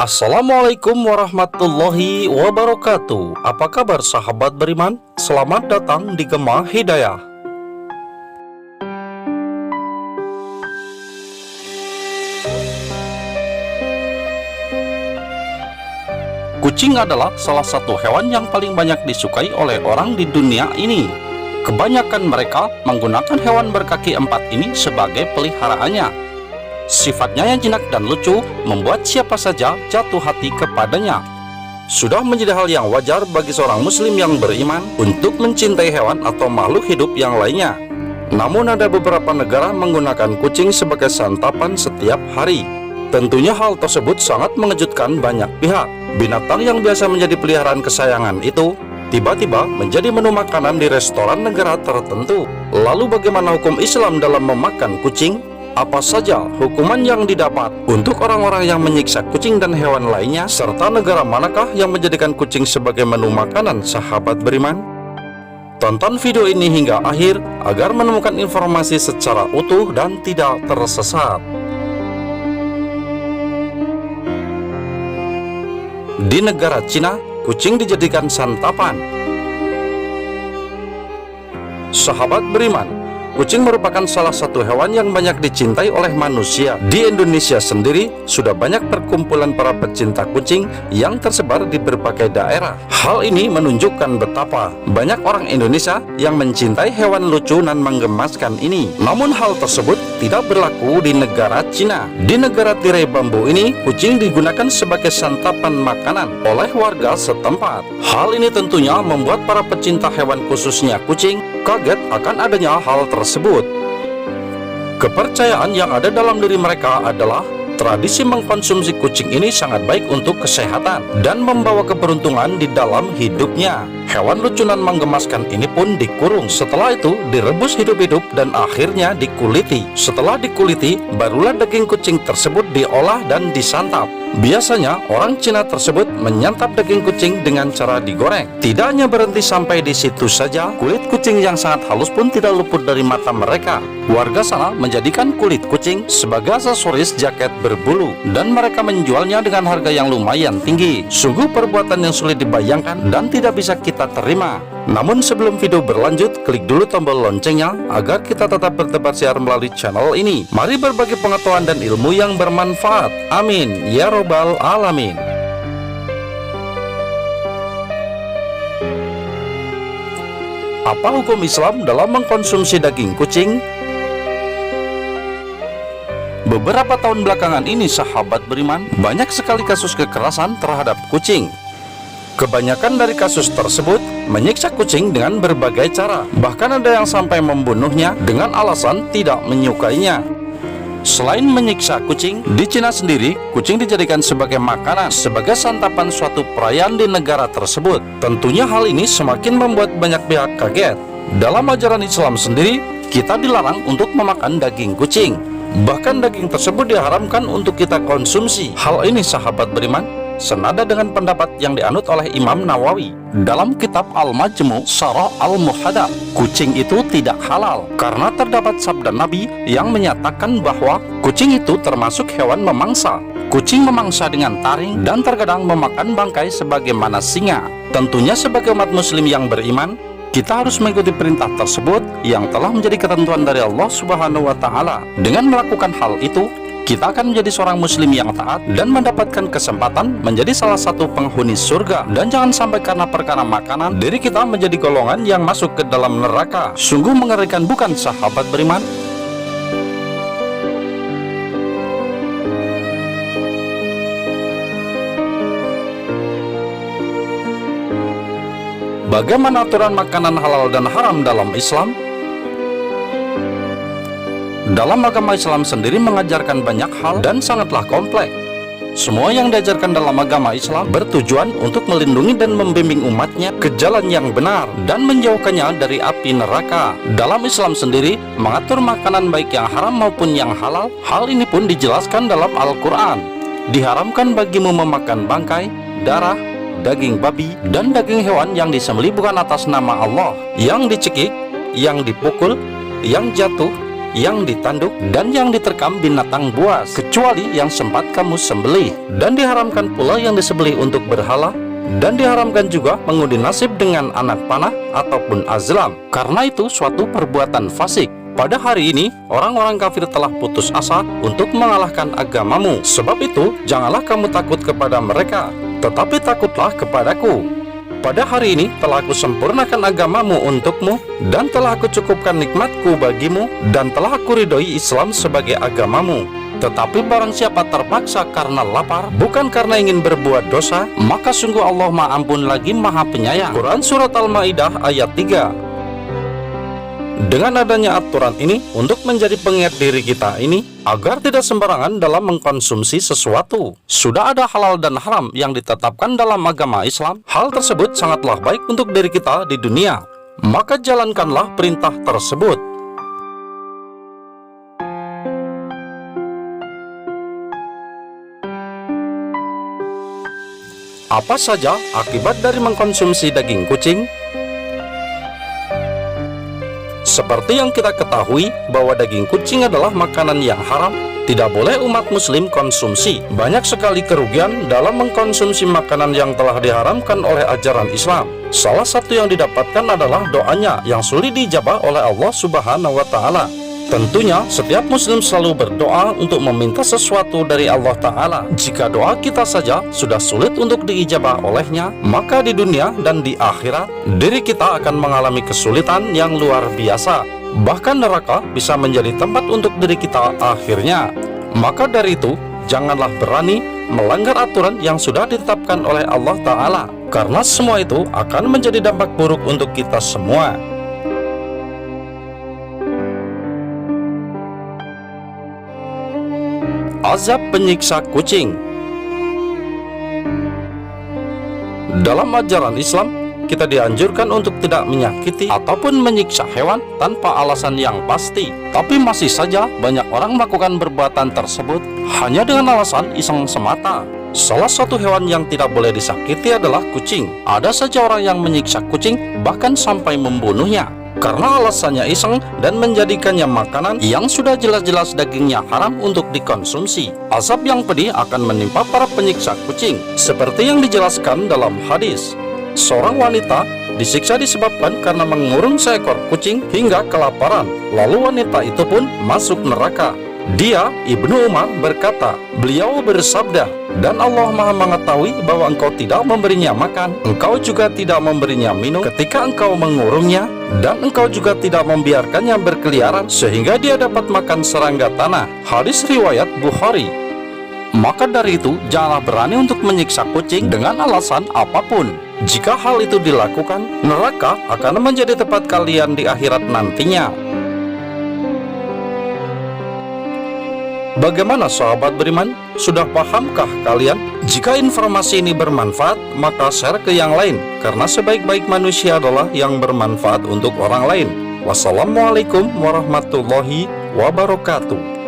Assalamualaikum warahmatullahi wabarakatuh. Apa kabar sahabat beriman? Selamat datang di Gema Hidayah. Kucing adalah salah satu hewan yang paling banyak disukai oleh orang di dunia ini. Kebanyakan mereka menggunakan hewan berkaki empat ini sebagai peliharaannya. Sifatnya yang jinak dan lucu membuat siapa saja jatuh hati kepadanya. Sudah menjadi hal yang wajar bagi seorang muslim yang beriman untuk mencintai hewan atau makhluk hidup yang lainnya. Namun ada beberapa negara menggunakan kucing sebagai santapan setiap hari. Tentunya hal tersebut sangat mengejutkan banyak pihak. Binatang yang biasa menjadi peliharaan kesayangan itu tiba-tiba menjadi menu makanan di restoran negara tertentu. Lalu bagaimana hukum Islam dalam memakan kucing? Apa saja hukuman yang didapat untuk orang-orang yang menyiksa kucing dan hewan lainnya? Serta negara manakah yang menjadikan kucing sebagai menu makanan sahabat beriman? Tonton video ini hingga akhir agar menemukan informasi secara utuh dan tidak tersesat. Di negara Cina, kucing dijadikan santapan. Sahabat beriman, kucing merupakan salah satu hewan yang banyak dicintai oleh manusia. Di Indonesia sendiri, sudah banyak perkumpulan para pecinta kucing yang tersebar di berbagai daerah. Hal ini menunjukkan betapa banyak orang Indonesia yang mencintai hewan lucu dan menggemaskan ini. Namun hal tersebut tidak berlaku di negara Cina. Di negara tirai bambu ini, kucing digunakan sebagai santapan makanan oleh warga setempat. Hal ini tentunya membuat para pecinta hewan khususnya kucing kaget akan adanya hal tersebut. Kepercayaan yang ada dalam diri mereka adalah tradisi mengkonsumsi kucing ini sangat baik untuk kesehatan dan membawa keberuntungan di dalam hidupnya. Hewan lucu dan menggemaskan ini pun dikurung, setelah itu direbus hidup-hidup dan akhirnya dikuliti. Setelah dikuliti, barulah daging kucing tersebut diolah dan disantap. Biasanya orang Cina tersebut menyantap daging kucing dengan cara digoreng. Tidak hanya berhenti sampai di situ saja, kulit kucing yang sangat halus pun tidak luput dari mata mereka. Warga sana menjadikan kulit kucing sebagai aksesoris jaket berbulu dan mereka menjualnya dengan harga yang lumayan tinggi. Sungguh perbuatan yang sulit dibayangkan dan tidak bisa kita terima. Namun sebelum video berlanjut, klik dulu tombol loncengnya agar kita tetap bertebar siar melalui channel ini. Mari berbagi pengetahuan dan ilmu yang bermanfaat. Amin ya robbal alamin. Apa hukum Islam dalam mengkonsumsi daging kucing? Beberapa tahun belakangan ini sahabat beriman, banyak sekali kasus kekerasan terhadap kucing. Kebanyakan dari kasus tersebut menyiksa kucing dengan berbagai cara. Bahkan ada yang sampai membunuhnya dengan alasan tidak menyukainya. Selain menyiksa kucing, di Cina sendiri, kucing dijadikan sebagai makanan, sebagai santapan suatu perayaan di negara tersebut. Tentunya hal ini semakin membuat banyak pihak kaget. Dalam ajaran Islam sendiri, kita dilarang untuk memakan daging kucing. Bahkan daging tersebut diharamkan untuk kita konsumsi. Hal ini sahabat beriman senada dengan pendapat yang dianut oleh Imam Nawawi dalam kitab Al-Majmu' Syarah Al-Muhadzab. Kucing itu tidak halal karena terdapat sabda Nabi yang menyatakan bahwa kucing itu termasuk hewan memangsa. Kucing memangsa dengan taring dan terkadang memakan bangkai sebagaimana singa. Tentunya sebagai umat muslim yang beriman, kita harus mengikuti perintah tersebut yang telah menjadi ketentuan dari Allah Subhanahu wa Ta'ala. Dengan melakukan hal itu, kita akan menjadi seorang muslim yang taat dan mendapatkan kesempatan menjadi salah satu penghuni surga. Dan jangan sampai karena perkara makanan diri kita menjadi golongan yang masuk ke dalam neraka. Sungguh mengerikan, bukan sahabat beriman? Bagaimana aturan makanan halal dan haram dalam Islam? Dalam agama Islam sendiri mengajarkan banyak hal dan sangatlah kompleks. Semua yang diajarkan dalam agama Islam bertujuan untuk melindungi dan membimbing umatnya ke jalan yang benar dan menjauhkannya dari api neraka. Dalam Islam sendiri mengatur makanan baik yang haram maupun yang halal. Hal ini pun dijelaskan dalam Al-Quran. Diharamkan bagimu memakan bangkai, darah, daging babi, dan daging hewan yang disembelih bukan atas nama Allah, yang dicekik, yang dipukul, yang jatuh, yang ditanduk, dan yang diterkam binatang buas, kecuali yang sempat kamu sembelih. Dan diharamkan pula yang disembelih untuk berhala, dan diharamkan juga mengundi nasib dengan anak panah ataupun azlam, karena itu suatu perbuatan fasik. Pada hari ini, orang-orang kafir telah putus asa untuk mengalahkan agamamu. Sebab itu, janganlah kamu takut kepada mereka, tetapi takutlah kepadaku. Pada hari ini telah aku sempurnakan agamamu untukmu, dan telah aku cukupkan nikmatku bagimu, dan telah aku ridhoi Islam sebagai agamamu. Tetapi barang siapa terpaksa karena lapar, bukan karena ingin berbuat dosa, maka sungguh Allah Maha Ampun lagi Maha Penyayang. Quran Surat Al-Ma'idah ayat 3. Dengan adanya aturan ini untuk menjadi pengingat diri kita ini, agar tidak sembarangan dalam mengkonsumsi sesuatu. Sudah ada halal dan haram yang ditetapkan dalam agama Islam. Hal tersebut sangatlah baik untuk diri kita di dunia. Maka jalankanlah perintah tersebut. Apa saja akibat dari mengkonsumsi daging kucing? Seperti yang kita ketahui bahwa daging kucing adalah makanan yang haram, tidak boleh umat muslim konsumsi. Banyak sekali kerugian dalam mengkonsumsi makanan yang telah diharamkan oleh ajaran Islam. Salah satu yang didapatkan adalah doanya yang sulit dijabah oleh Allah Subhanahu wa Ta'ala. Tentunya setiap muslim selalu berdoa untuk meminta sesuatu dari Allah Ta'ala. Jika doa kita saja sudah sulit untuk diijabah olehnya, maka di dunia dan di akhirat diri kita akan mengalami kesulitan yang luar biasa. Bahkan neraka bisa menjadi tempat untuk diri kita akhirnya. Maka dari itu, janganlah berani melanggar aturan yang sudah ditetapkan oleh Allah Ta'ala, karena semua itu akan menjadi dampak buruk untuk kita semua. Azab penyiksa kucing. Dalam ajaran Islam, kita dianjurkan untuk tidak menyakiti ataupun menyiksa hewan tanpa alasan yang pasti. Tapi masih saja banyak orang melakukan perbuatan tersebut hanya dengan alasan iseng semata. Salah satu hewan yang tidak boleh disakiti adalah kucing. Ada saja orang yang menyiksa kucing bahkan sampai membunuhnya karena alasannya iseng dan menjadikannya makanan yang sudah jelas-jelas dagingnya haram untuk dikonsumsi. Azab yang pedih akan menimpa para penyiksa kucing, seperti yang dijelaskan dalam hadis. Seorang wanita disiksa disebabkan karena mengurung seekor kucing hingga kelaparan. Lalu wanita itu pun masuk neraka. Dia, Ibnu Umar, berkata, beliau bersabda, dan Allah Maha mengetahui bahwa engkau tidak memberinya makan, engkau juga tidak memberinya minum ketika engkau mengurungnya, dan engkau juga tidak membiarkannya berkeliaran sehingga dia dapat makan serangga tanah. Hadis riwayat Bukhari. Maka dari itu, janganlah berani untuk menyiksa kucing dengan alasan apapun. Jika hal itu dilakukan, neraka akan menjadi tempat kalian di akhirat nantinya. Bagaimana sahabat beriman? Sudah pahamkah kalian? Jika informasi ini bermanfaat, maka share ke yang lain, karena sebaik-baik manusia adalah yang bermanfaat untuk orang lain. Wassalamualaikum warahmatullahi wabarakatuh.